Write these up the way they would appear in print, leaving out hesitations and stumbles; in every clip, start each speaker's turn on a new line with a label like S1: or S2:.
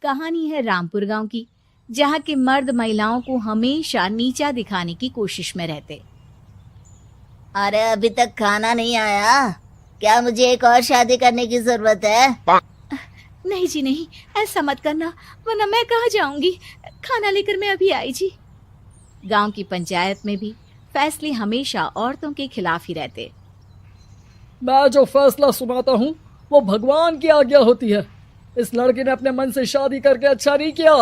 S1: कहानी है रामपुर गांव की, जहां के मर्द महिलाओं को हमेशा नीचा दिखाने की कोशिश में रहते।
S2: अरे अभी तक खाना नहीं आया, क्या मुझे एक और शादी करने की जरूरत है?
S1: नहीं जी नहीं, ऐसा मत करना, वरना मैं कहाँ जाऊंगी। खाना लेकर मैं अभी आई जी। गांव की पंचायत में भी फैसले हमेशा औरतों के खिलाफ ही रहते।
S3: मैं जो फैसला सुनाता हूँ वो भगवान की आज्ञा होती है। इस लड़के ने अपने मन से शादी करके अच्छा नहीं किया।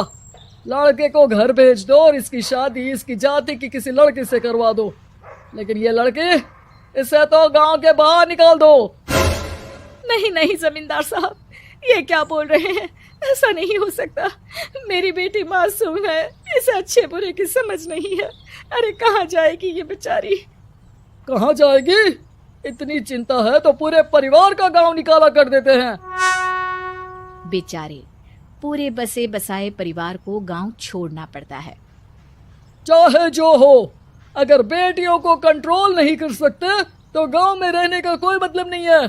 S3: लड़के को घर भेज दो और इसकी शादी इसकी जाति की किसी लड़के से करवा दो, लेकिन ये लड़की, इसे तो गांव के बाहर निकाल दो।
S1: नहीं नहीं जमींदार साहब, ये क्या बोल रहे हैं? ऐसा नहीं हो सकता। मेरी बेटी मासूम है, इसे अच्छे बुरे की समझ नहीं है। अरे कहाँ जाएगी ये बेचारी?
S3: कहाँ जाएगी? इतनी चिंता है तो पूरे परिवार का गांव निकाला कर देते हैं।
S1: बेचारे पूरे बसे बसाए परिवार को गांव छोड़ना पड़ता है।
S3: चाहे जो हो, अगर बेटियों को कंट्रोल नहीं कर सकते तो गांव में रहने का कोई मतलब नहीं है।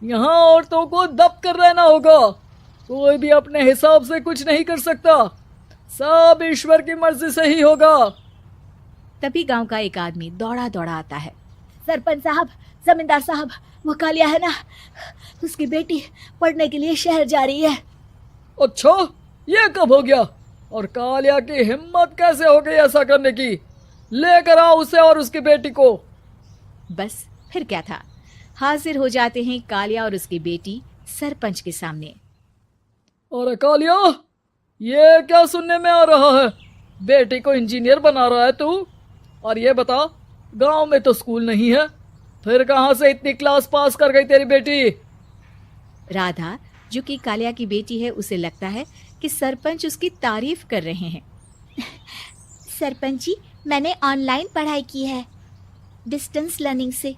S3: यहाँ औरतों को दब कर रहना होगा। कोई भी अपने हिसाब से कुछ नहीं कर सकता, सब ईश्वर की मर्जी से ही होगा।
S1: तभी गांव का एक आदमी दौड़ा दौड़ा आता है। सरपंच साहब, जमींदार साहब, वो कालिया है ना, उसकी बेटी पढ़ने के लिए शहर जा रही है।
S3: अच्छा, ये कब हो गया? और कालिया की हिम्मत कैसे हो गई ऐसा करने की? लेकर आओ उसे और उसकी बेटी को।
S1: बस फिर क्या था, हाजिर हो जाते हैं कालिया और उसकी बेटी सरपंच के सामने।
S3: और कालिया, ये क्या सुनने में आ रहा है? बेटी को इंजीनियर बना रहा है तू? और ये बता, गांव में तो स्कूल नहीं है, फिर कहां से इतनी क्लास पास कर गई तेरी बेटी?
S1: राधा, जो कि कालिया की बेटी है, उसे लगता है कि सरपंच उसकी तारीफ कर रहे हैं। सरपंच जी, मैंने ऑनलाइन पढ़ाई की है, डिस्टेंस लर्निंग से।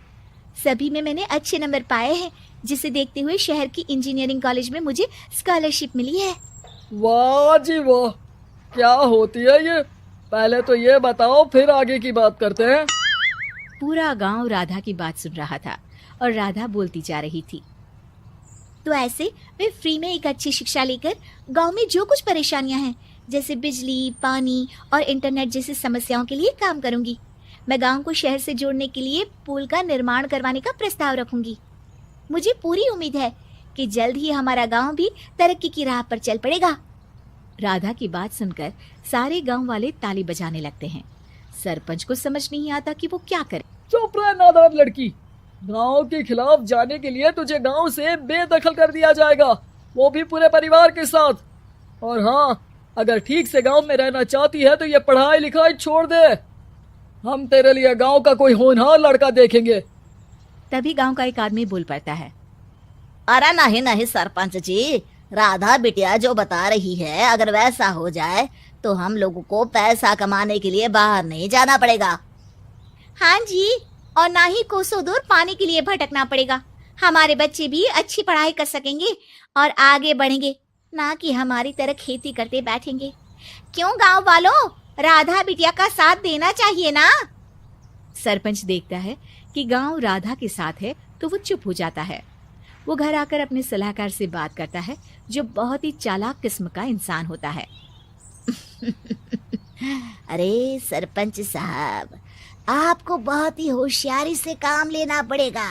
S1: सभी में मैंने अच्छे नंबर पाए हैं, जिसे देखते हुए शहर की इंजीनियरिंग कॉलेज में मुझे स्कॉलरशिप मिली है।
S3: वाह जी वाह, क्या होती है ये? पहले तो ये बताओ, फिर आगे की बात करते हैं।
S1: पूरा गांव राधा की बात सुन रहा था और राधा बोलती जा रही थी। तो ऐसे मैं फ्री में एक अच्छी शिक्षा लेकर गांव में जो कुछ परेशानियां हैं, जैसे बिजली, पानी और इंटरनेट जैसी समस्याओं के लिए काम करूंगी। मैं गांव को शहर से जोड़ने के लिए पुल का निर्माण करवाने का प्रस्ताव रखूंगी। मुझे पूरी उम्मीद है कि जल्द ही हमारा गांव भी तरक्की की राह पर चल पड़ेगा। राधा की बात सुनकर सारे गांव वाले ताली बजाने लगते हैं। सरपंच को समझ नहीं आता कि वो क्या करे।
S3: चुप रह नादान लड़की, गांव के खिलाफ जाने के लिए तुझे गांव से बेदखल कर दिया जाएगा, वो भी पूरे परिवार के साथ। और हाँ, अगर ठीक से गांव में रहना चाहती है तो ये पढ़ाई लिखाई छोड़ दे। हम तेरे लिए गांव का कोई होनहार लड़का देखेंगे।
S1: तभी गांव का एक आदमी बोल पड़ता है।
S2: अरे नहीं नहीं सरपंच जी, राधा बिटिया जो बता रही है, अगर वैसा हो जाए तो हम लोगों को पैसा कमाने के लिए बाहर नहीं जाना पड़ेगा।
S1: हाँ जी, और ना ही कोसों दूर पानी के लिए भटकना पड़ेगा। हमारे बच्चे भी अच्छी पढ़ाई कर सकेंगे और आगे बढ़ेंगे, ना कि हमारी तरह खेती करते बैठेंगे। क्यों गांव वालों, राधा बिटिया का साथ देना चाहिए ना। सरपंच देखता है कि गांव राधा के साथ है तो वो चुप हो जाता है। वो घर आकर अपने सलाहकार से बात करता है, जो बहुत ही चालाक किस्म का इंसान होता है।
S2: अरे सरपंच साहब, आपको बहुत ही होशियारी से काम लेना पड़ेगा।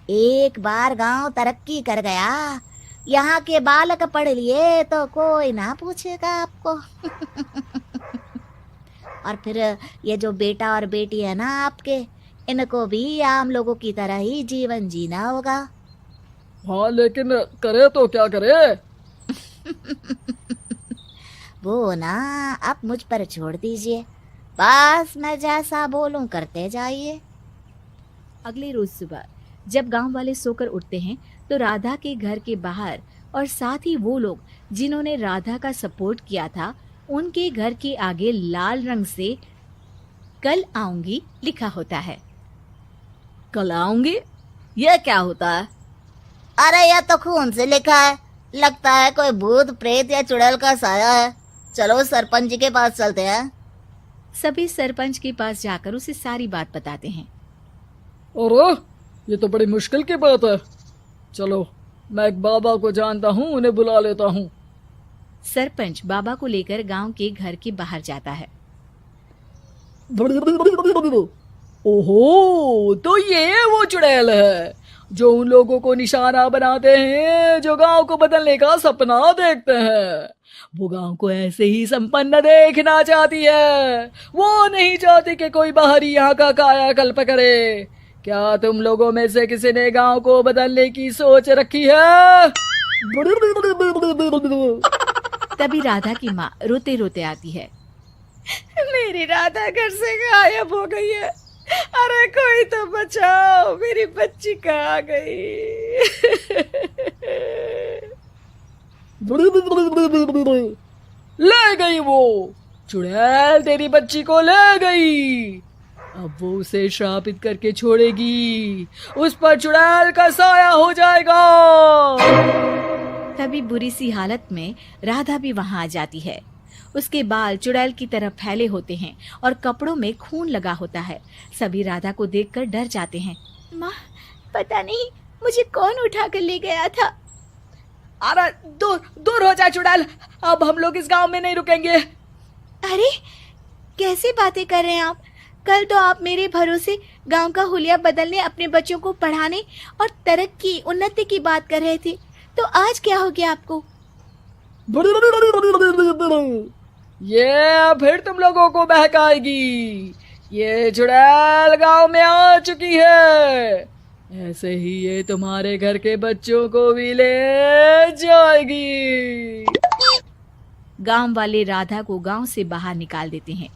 S2: एक बार गांव तरक्की कर गया, यहाँ के बालक पढ़ लिए तो कोई ना पूछेगा आपको। और फिर ये जो बेटा और बेटी है ना आपके, इनको भी आम लोगों की तरह ही जीवन जीना होगा।
S3: हाँ, लेकिन करे तो क्या करे?
S2: वो ना आप मुझ पर छोड़ दीजिए, बस मैं जैसा बोलूं करते जाइए।
S1: अगले रोज सुबह जब गांव वाले सोकर उठते हैं तो राधा के घर के बाहर और साथ ही वो लोग जिन्होंने राधा का सपोर्ट किया था, उनके घर के आगे लाल रंग से कल आऊंगी लिखा होता है।
S2: कल आऊंगी, ये क्या होता है? अरे यह तो खून से लिखा है, लगता है कोई भूत प्रेत या चुड़ैल का साया है। चलो सरपंच जी के पास चलते हैं।
S1: सभी सरपंच के पास जाकर उसे सारी बात बताते हैं।
S3: और ये तो बड़ी मुश्किल की बात है। चलो, मैं एक बाबा को जानता हूँ, उन्हें बुला लेता हूँ।
S1: सरपंच बाबा को लेकर गांव के घर के बाहर जाता है।
S3: ओहो, तो ये वो चुड़ैल है जो उन लोगों को निशाना बनाते हैं जो गांव को बदलने का सपना देखते हैं। वो गांव को ऐसे ही संपन्न देखना चाहती है। वो नहीं चाहती कि कोई बाहरी यहाँ का कायाकल्प करे। क्या तुम लोगों में से किसी ने गांव को बदलने की सोच रखी है?
S1: तभी राधा की माँ रोते रोते आती है। मेरी राधा घर से गायब हो गई है। अरे कोई तो बचाओ, मेरी बच्ची कहाँ गई?
S3: ले गई वो चुड़ैल, तेरी बच्ची को ले गई। अब वो उसे श्रापित करके छोड़ेगी। उस पर चुड़ैल का साया हो जाएगा।
S1: तभी बुरी सी हालत में राधा भी वहां आ जाती है। उसके बाल चुड़ैल की तरह फैले होते हैं और कपड़ों में खून लगा होता है। सभी राधा को देखकर डर जाते हैं। माँ, पता नहीं मुझे कौन उठा कर ले गया था।
S3: अरे दूर दूर हो जा चुड़ैल, अब हम लोग इस गांव में नहीं रुकेंगे।
S1: अरे कैसी बातें कर रहे हैं आप? कल तो आप मेरे भरोसे गांव का हुलिया बदलने, अपने बच्चों को पढ़ाने और तरक्की उन्नति की बात कर रहे थे, तो आज क्या हो गया आपको?
S3: ये फिर तुम लोगों को बहकाएगी। ये चुड़ैल गांव में आ चुकी है। ऐसे ही ये तुम्हारे घर के बच्चों को भी ले जाएगी।
S1: गांव वाले राधा को गांव से बाहर निकाल देते हैं।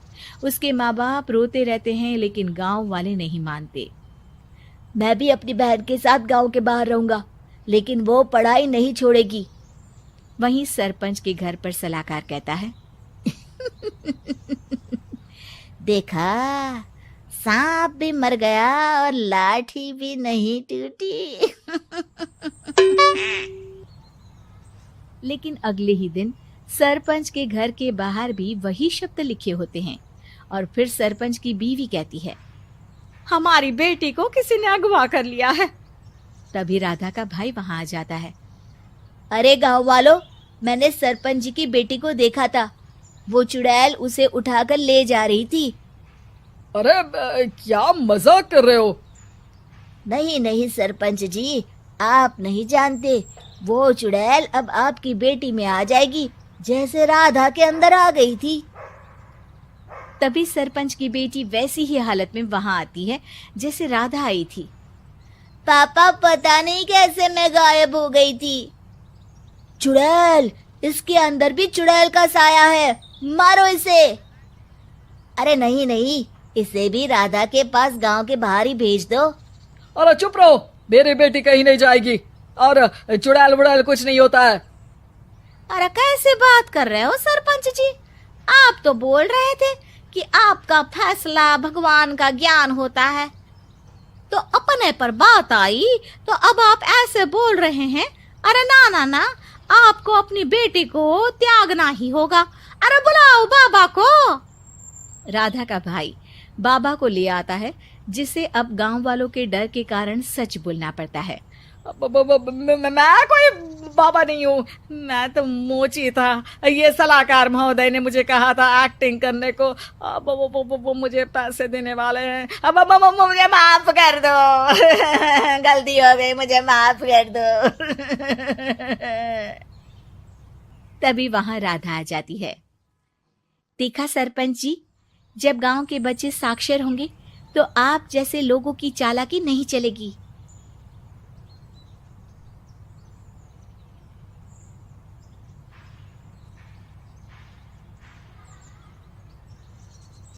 S1: उसके माँ बाप रोते रहते हैं, लेकिन गांव वाले नहीं मानते।
S2: मैं भी अपनी बहन के साथ गांव के बाहर रहूंगा, लेकिन वो पढ़ाई नहीं छोड़ेगी।
S1: वहीं सरपंच के घर पर सलाहकार कहता है।
S2: देखा, सांप भी मर गया और लाठी भी नहीं टूटी।
S1: लेकिन अगले ही दिन सरपंच के घर के बाहर भी वही शब्द लिखे होते हैं और फिर सरपंच की बीवी कहती है, हमारी बेटी को किसी ने अगवा कर लिया है। तभी राधा का भाई वहां आ जाता है।
S2: अरे गांव वालों, मैंने सरपंच जी की बेटी को देखा था। वो चुड़ैल उसे उठाकर ले जा रही थी।
S3: अरे क्या मजाक कर रहे हो?
S2: नहीं नहीं सरपंच जी, आप नहीं जानते। वो चुड़ैल अब आपकी बेटी में आ जाएगी, जैसे राधा के अंदर आ गई थी।
S1: तभी सरपंच की बेटी वैसी ही हालत में वहां आती है जैसे राधा आई थी।
S2: पापा, पता नहीं कैसे मैं गायब हो गई थी। चुड़ैल, इसके अंदर भी चुड़ैल का साया है, मारो इसे। अरे नहीं नहीं, इसे भी राधा के पास गांव के बाहर ही भेज दो।
S3: अरे चुप रहो, मेरी बेटी कहीं नहीं जाएगी और चुड़ैल वुड़ैल कुछ नहीं होता है।
S1: अरे कैसे बात कर रहे हो सरपंच जी? आप तो बोल रहे थे कि आपका फैसला भगवान का ज्ञान होता है, तो अपने पर बात आई तो अब आप ऐसे बोल रहे हैं। अरे ना ना ना, आपको अपनी बेटी को त्यागना ही होगा। अरे बुलाओ बाबा को। राधा का भाई बाबा को ले आता है, जिसे अब गांव वालों के डर के कारण सच बोलना पड़ता है।
S3: मैं कोई बाबा नहीं हूँ, मैं तो मोची था। ये सलाहकार महोदय ने मुझे कहा था एक्टिंग करने को। अब वो मुझे पैसे देने वाले हैं। अब
S2: मुझे माफ कर दो। गलती हो गई, मुझे माफ कर दो।
S1: तभी वहां राधा आ जाती है। देखा सरपंच जी, जब गांव के बच्चे साक्षर होंगे तो आप जैसे लोगों की चालाकी नहीं चलेगी।